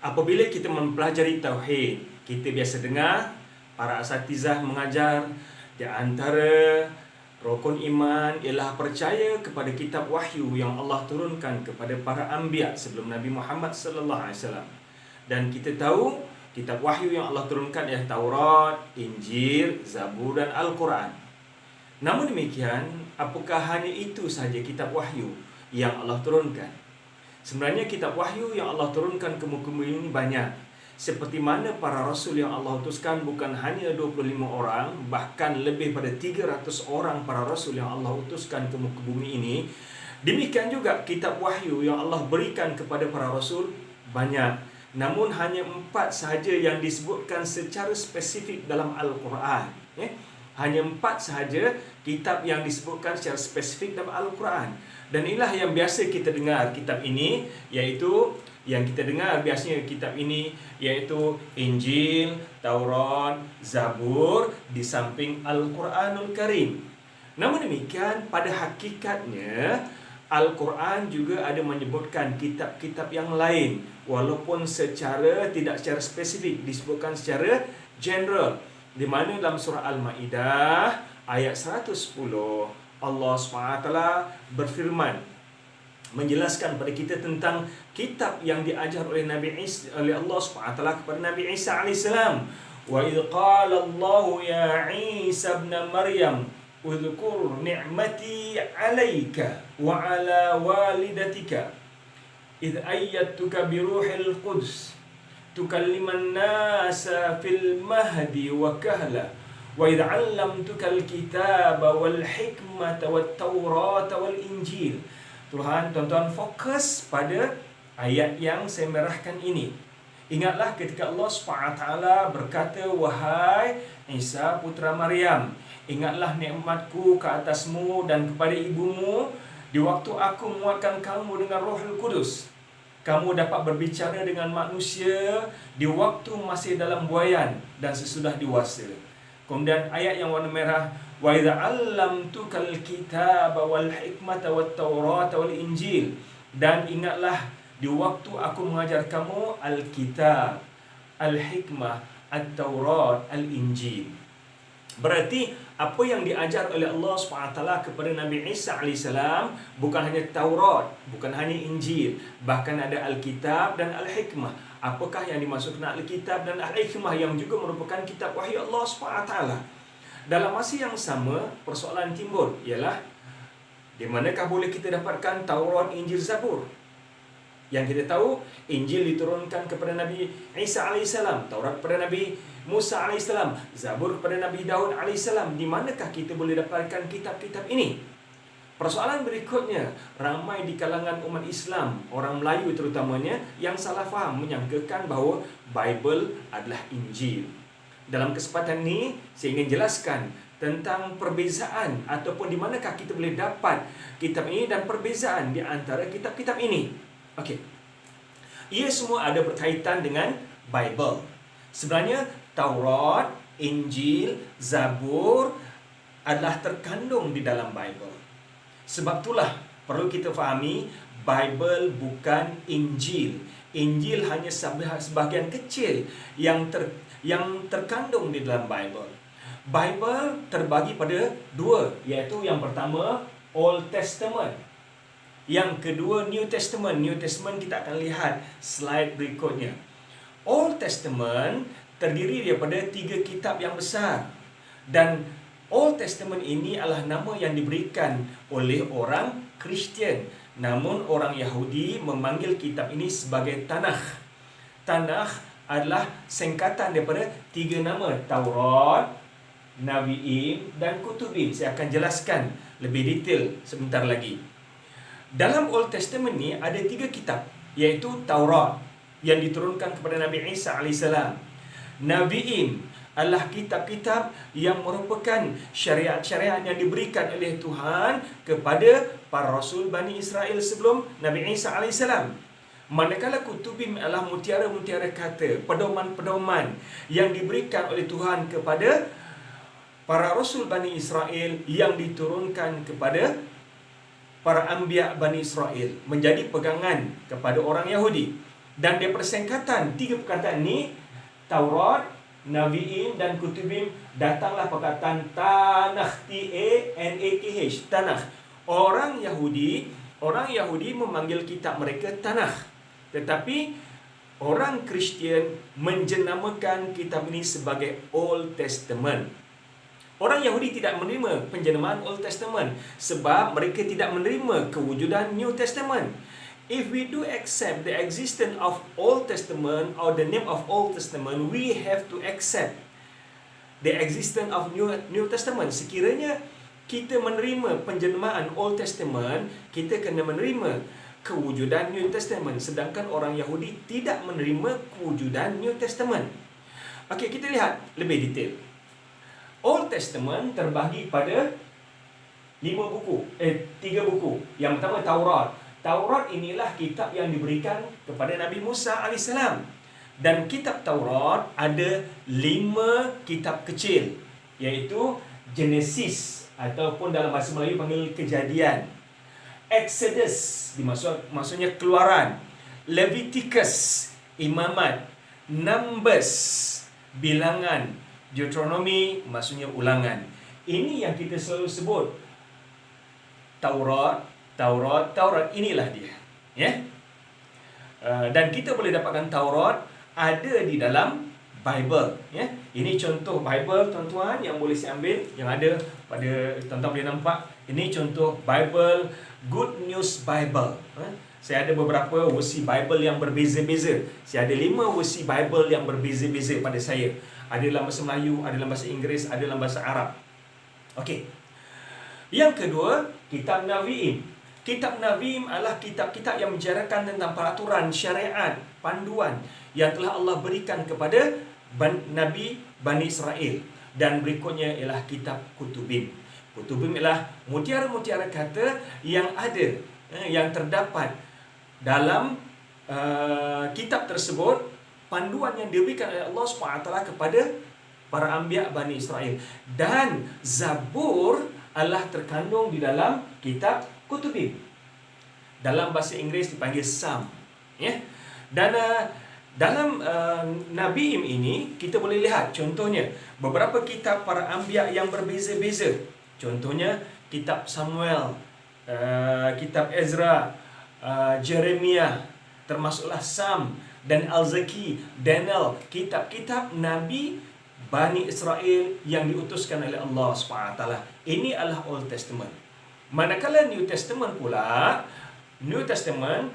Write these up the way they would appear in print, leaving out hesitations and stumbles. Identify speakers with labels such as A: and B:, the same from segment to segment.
A: Apabila kita mempelajari tauhid, kita biasa dengar para asatizah mengajar di antara rukun iman ialah percaya kepada kitab wahyu yang Allah turunkan kepada para anbiya sebelum Nabi Muhammad sallallahu alaihi wasallam. Dan kita tahu kitab wahyu yang Allah turunkan ialah Taurat, Injil, Zabur dan Al-Quran. Namun demikian, apakah hanya itu sahaja kitab wahyu yang Allah turunkan? Sebenarnya kitab wahyu yang Allah turunkan ke muka bumi ini banyak. Seperti mana para rasul yang Allah utuskan bukan hanya 25 orang, bahkan lebih pada 300 orang para rasul yang Allah utuskan ke muka bumi ini. Demikian juga kitab wahyu yang Allah berikan kepada para rasul banyak. Namun hanya 4 sahaja yang disebutkan secara spesifik dalam Al-Quran. Hanya 4 sahaja kitab yang disebutkan secara spesifik dalam Al-Quran. Dan inilah yang biasa kita dengar kitab ini, iaitu yang kita dengar biasanya kitab ini iaitu Injil, Taurat, Zabur di samping Al-Quranul Karim. Namun demikian, pada hakikatnya Al-Quran juga ada menyebutkan kitab-kitab yang lain, walaupun tidak secara spesifik, disebutkan secara general. Di mana dalam surah Al-Maidah ayat 110 Allah SWT berfirman menjelaskan pada kita tentang kitab yang diajar oleh Allah SWT kepada Nabi Isa AS. Wa idh qala Allah ya Isa ibn Maryam udhkur ni'mati 'alaika wa 'ala walidatika idh ayyadtuka bi ruhil quds tukalliman nasa fil mahdi wa kahla wa idh 'allamtuka al-kitaba wal hikmata wat taurata wal injil. Tuan-tuan fokus pada ayat yang saya merahkan ini. Ingatlah ketika Allah SWT berkata, wahai Isa putra Maryam, ingatlah nikmatku ke atasmu dan kepada ibumu di waktu aku menguatkan kamu dengan Rohul Kudus. Kamu dapat berbicara dengan manusia di waktu masih dalam buayan dan sesudah dewasa. Kemudian ayat yang warna merah, wa idza 'allamtukal kitaba wal hikmata wat taurata wal injil, dan ingatlah di waktu aku mengajar kamu al-kitab, al-hikmah, at-taurat, al-injil. Berarti apa yang diajar oleh Allah SWT kepada Nabi Isa AS bukan hanya Taurat, bukan hanya Injil, bahkan ada Alkitab dan Al-Hikmah. Apakah yang dimaksudkan Alkitab dan Al-Hikmah yang juga merupakan kitab wahyu Allah SWT? Dalam masa yang sama, persoalan timbul ialah di manakah boleh kita dapatkan Taurat, Injil, Zabur? Yang kita tahu, Injil diturunkan kepada Nabi Isa AS, Taurat kepada Nabi Musa AS, Zabur kepada Nabi Daud AS. Di manakah kita boleh dapatkan kitab-kitab ini? Persoalan berikutnya, ramai di kalangan umat Islam, orang Melayu terutamanya, yang salah faham menyangkakan bahawa Bible adalah Injil. Dalam kesempatan ini, saya ingin jelaskan tentang perbezaan ataupun di manakah kita boleh dapat kitab ini dan perbezaan di antara kitab-kitab ini. Okey. Ia semua ada berkaitan dengan Bible. Sebenarnya Taurat, Injil, Zabur adalah terkandung di dalam Bible. Sebab itulah perlu kita fahami Bible bukan Injil. Injil hanya sebahagian kecil yang terkandung di dalam Bible. Bible terbagi pada dua, iaitu yang pertama Old Testament, yang kedua New Testament. New Testament kita akan lihat slide berikutnya. Old Testament terdiri daripada 3 kitab yang besar, dan Old Testament ini adalah nama yang diberikan oleh orang Kristian. Namun orang Yahudi memanggil kitab ini sebagai Tanakh. Tanakh adalah singkatan daripada 3 nama, Taurat, Nabiim dan Kutubim. Saya akan jelaskan lebih detail sebentar lagi. Dalam Old Testament ni ada 3 kitab, iaitu Taurat yang diturunkan kepada Nabi Isa AS. Nabiim adalah kitab-kitab yang merupakan syariat-syariat yang diberikan oleh Tuhan kepada para rasul Bani Israel sebelum Nabi Isa AS. Manakala Kutubim adalah mutiara-mutiara kata, pedoman-pedoman yang diberikan oleh Tuhan kepada para rasul Bani Israel yang diturunkan kepada para anbiya Bani Israel, menjadi pegangan kepada orang Yahudi. Dan daripada singkatan 3 perkataan ni, Taurat, Nabiin dan Kutubin, datanglah perkataan Tanakh, T-A-N-A-K-H, Tanakh. Orang Yahudi memanggil kitab mereka Tanakh. Tetapi orang Kristian menjenamakan kitab ini sebagai Old Testament. Orang Yahudi tidak menerima penjenamaan Old Testament sebab mereka tidak menerima kewujudan New Testament. If we do accept the existence of Old Testament or the name of Old Testament, we have to accept the existence of New Testament. Sekiranya kita menerima penjenamaan Old Testament, kita kena menerima kewujudan New Testament. Sedangkan orang Yahudi tidak menerima kewujudan New Testament. Okey, kita lihat lebih detail. Old Testament terbahagi pada 3 buku. Yang pertama Taurat. Taurat inilah kitab yang diberikan kepada Nabi Musa AS. Dan kitab Taurat ada 5 kitab kecil, iaitu Genesis ataupun dalam bahasa Melayu panggil Kejadian, Exodus maksudnya keluaran, Leviticus Imamat, Numbers bilangan, Deuteronomy maksudnya ulangan. Ini yang kita selalu sebut Taurat. Inilah dia, ya. Dan kita boleh dapatkan Taurat ada di dalam Bible, ya. Ini contoh Bible tuan-tuan yang boleh saya ambil, yang ada pada tuan-tuan boleh nampak. Ini contoh Bible, Good News Bible. Saya ada beberapa versi Bible yang berbeza-beza. Saya ada 5 versi Bible yang berbeza-beza pada saya. Ada dalam bahasa Melayu, ada dalam bahasa Inggeris, ada dalam bahasa Arab. Okey. Yang kedua, kitab Nabiin. Kitab Nabiin adalah kitab-kitab yang menjarakan tentang peraturan, syariat, panduan yang telah Allah berikan kepada Nabi Bani Israel. Dan berikutnya ialah kitab Kutubin. Kutubin ialah mutiara-mutiara kata yang ada, yang terdapat dalam kitab tersebut, panduan yang diberikan oleh Allah SWT kepada para anbiya Bani Israel. Dan Zabur adalah terkandung di dalam kitab Kutubin. Dalam bahasa Inggeris dipanggil Psalm, ya. Dan dalam Nabiin ini kita boleh lihat contohnya beberapa kitab para anbiya yang berbeza-beza. Contohnya kitab Samuel, kitab Ezra, Jeremia, termasuklah Psalm dan Al-Zaki, Daniel, kitab-kitab Nabi Bani Israel yang diutuskan oleh Allah SWT. Ini adalah Old Testament. Manakala New Testament pula, New Testament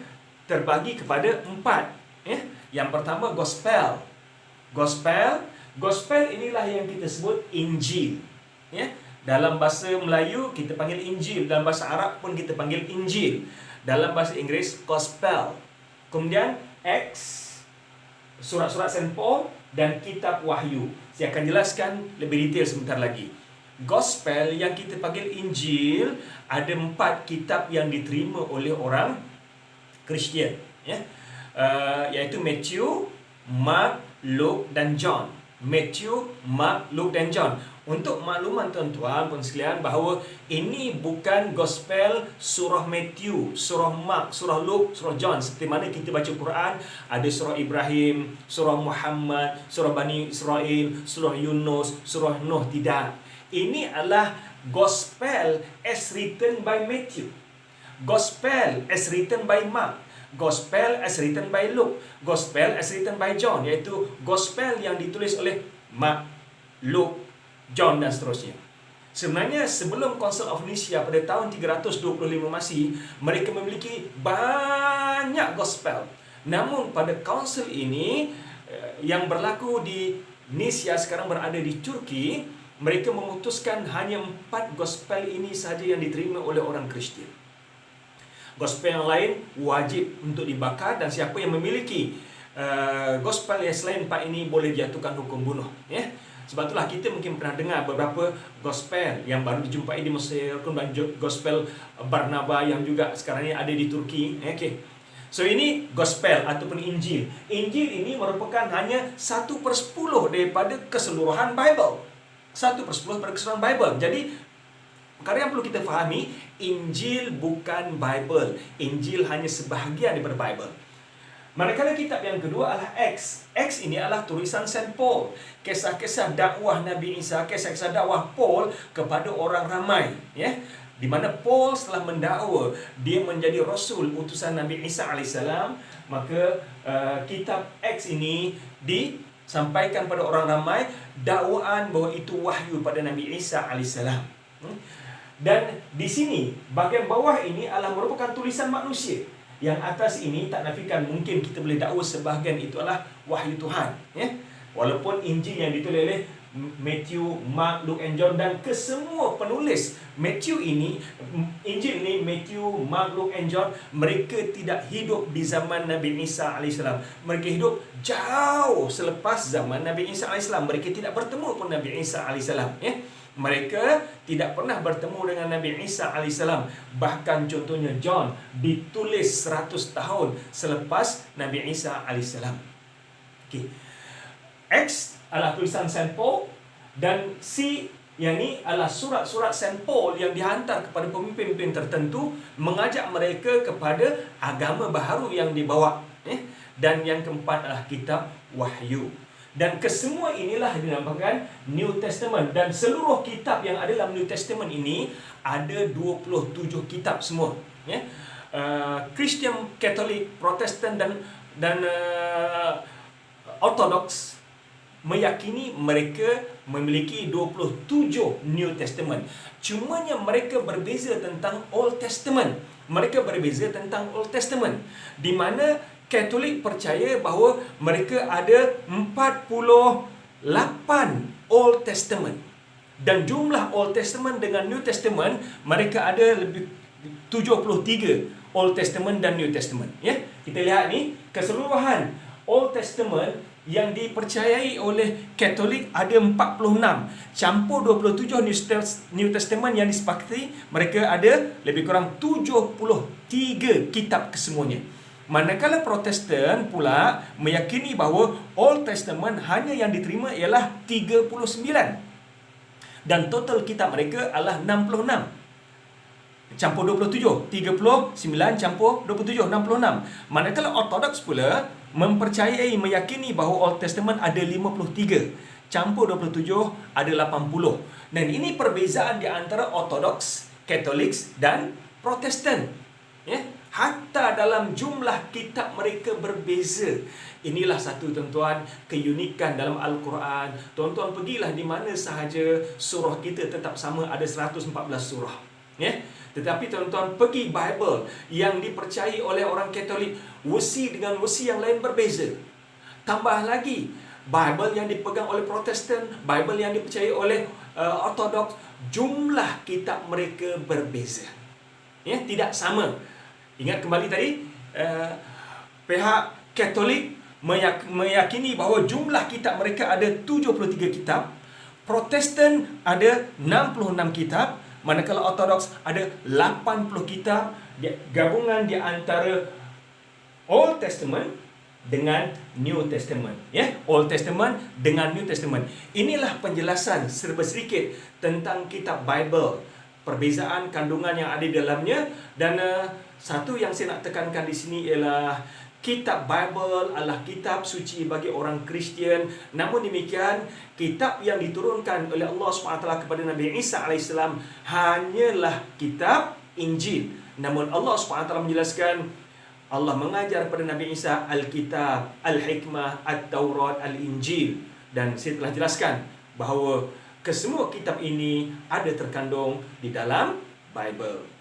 A: terbagi kepada 4. Ya? Yang pertama Gospel. Gospel inilah yang kita sebut Injil. Ya? Dalam bahasa Melayu kita panggil Injil, dalam bahasa Arab pun kita panggil Injil. Dalam bahasa Inggeris Gospel. Kemudian Acts, surat-surat Saint Paul dan kitab Wahyu. Saya akan jelaskan lebih detail sebentar lagi. Gospel yang kita panggil Injil, ada 4 kitab yang diterima oleh orang Kristian, ya. Iaitu Matthew, Mark, Luke dan John. Matthew, Mark, Luke dan John. Untuk makluman tuan-tuan pun sekalian bahawa ini bukan gospel surah Matthew, surah Mark, surah Luke, surah John. Seperti mana kita baca Quran, ada surah Ibrahim, surah Muhammad, surah Bani Israel, surah Yunus, surah Nuh. Tidak. Ini adalah gospel as written by Matthew, gospel as written by Mark, gospel as written by Luke, gospel as written by John. Iaitu gospel yang ditulis oleh Mark, Luke, John dan seterusnya. Sebenarnya sebelum Council of Nicaea pada tahun 325 Masih, mereka memiliki banyak gospel. Namun pada council ini yang berlaku di Nicaea, sekarang berada di Turki, mereka memutuskan hanya 4 gospel ini sahaja yang diterima oleh orang Kristian. Gospel yang lain wajib untuk dibakar, dan siapa yang memiliki gospel yang selain 4 ini boleh dijatuhkan hukum bunuh, ya. Sebab itulah kita mungkin pernah dengar beberapa gospel yang baru dijumpai di Mesir, dan gospel Barnaba yang juga sekarang ini ada di Turki. Okay. So ini gospel ataupun Injil. Injil ini merupakan hanya 1/10 daripada keseluruhan Bible. 1/10 daripada keseluruhan Bible. Jadi perkara yang perlu kita fahami, Injil bukan Bible. Injil hanya sebahagian daripada Bible. Manakala kitab yang kedua adalah Acts. Acts ini adalah tulisan Saint Paul. Kisah-kisah dakwah Nabi Isa, kisah-kisah dakwah Paul kepada orang ramai. Ya, di mana Paul setelah mendakwa dia menjadi rasul utusan Nabi Isa AS, maka kitab Acts ini disampaikan pada orang ramai dakwaan bahawa itu wahyu pada Nabi Isa AS. Dan di sini bahagian bawah ini adalah merupakan tulisan manusia. Yang atas ini tak nafikan mungkin kita boleh dakwa sebahagian itu adalah wahyu Tuhan, ya. Walaupun Injil yang ditulis oleh Matthew, Mark, Luke and John, dan kesemua penulis Matthew ini, Injil ini, Matthew, Mark, Luke and John, mereka tidak hidup di zaman Nabi Isa AS. Mereka hidup jauh selepas zaman Nabi Isa AS. Mereka tidak bertemu pun Nabi Isa AS, ya. Mereka tidak pernah bertemu dengan Nabi Isa AS. Bahkan contohnya John ditulis 100 tahun selepas Nabi Isa AS. Okay. X adalah tulisan Saint Paul, dan C yang ni adalah surat-surat Saint Paul yang dihantar kepada pemimpin-pemimpin tertentu mengajak mereka kepada agama baharu yang dibawa. Dan yang keempat adalah kitab Wahyu. Dan kesemua inilah dinamakan New Testament. Dan seluruh kitab yang ada dalam New Testament ini ada 27 kitab semua, ya. Christian, Katolik, Protestan dan Orthodox meyakini mereka memiliki 27 New Testament. Cumanya mereka berbeza tentang Old Testament. Mereka berbeza tentang Old Testament, di mana Katolik percaya bahawa mereka ada 48 Old Testament. Dan jumlah Old Testament dengan New Testament, mereka ada lebih 73 Old Testament dan New Testament, ya. Kita lihat ni, keseluruhan Old Testament yang dipercayai oleh Katolik ada 46, campur 27 New Testament yang disepakati, mereka ada lebih kurang 73 kitab kesemuanya. Manakala Protestan pula meyakini bahawa Old Testament hanya yang diterima ialah 39, dan total kitab mereka adalah 66. Campur 27, 39 campur 27, 66. Manakala Orthodox pula meyakini bahawa Old Testament ada 53, campur 27 ada 80. Dan ini perbezaan di antara Orthodox, Katolik dan Protestan, ya. Hatta dalam jumlah kitab mereka berbeza. Inilah satu, tuan-tuan, keunikan dalam Al-Quran. Tuan-tuan pergilah di mana sahaja, surah kita tetap sama, ada 114 surah, ya. Tetapi tuan-tuan pergi Bible yang dipercayai oleh orang Katolik, versi dengan versi yang lain berbeza. Tambah lagi Bible yang dipegang oleh Protestan, Bible yang dipercayai oleh Orthodox, jumlah kitab mereka berbeza, ya, tidak sama. Ingat kembali tadi, pihak Katolik meyakini bahawa jumlah kitab mereka ada 73 kitab, Protestan ada 66 kitab, manakala Orthodox ada 80 kitab, gabungan di antara Old Testament dengan New Testament, ya. Old Testament dengan New Testament. Inilah penjelasan serba sedikit tentang kitab Bible, perbezaan kandungan yang ada di dalamnya. Dan satu yang saya nak tekankan di sini ialah kitab Bible adalah kitab suci bagi orang Kristian. Namun demikian, kitab yang diturunkan oleh Allah SWT kepada Nabi Isa AS hanyalah kitab Injil. Namun Allah SWT menjelaskan, Allah mengajar kepada Nabi Isa Alkitab, Al-Hikmah, At-Taurat, Al-Injil. Dan saya telah jelaskan bahawa kesemua kitab ini ada terkandung di dalam Bible.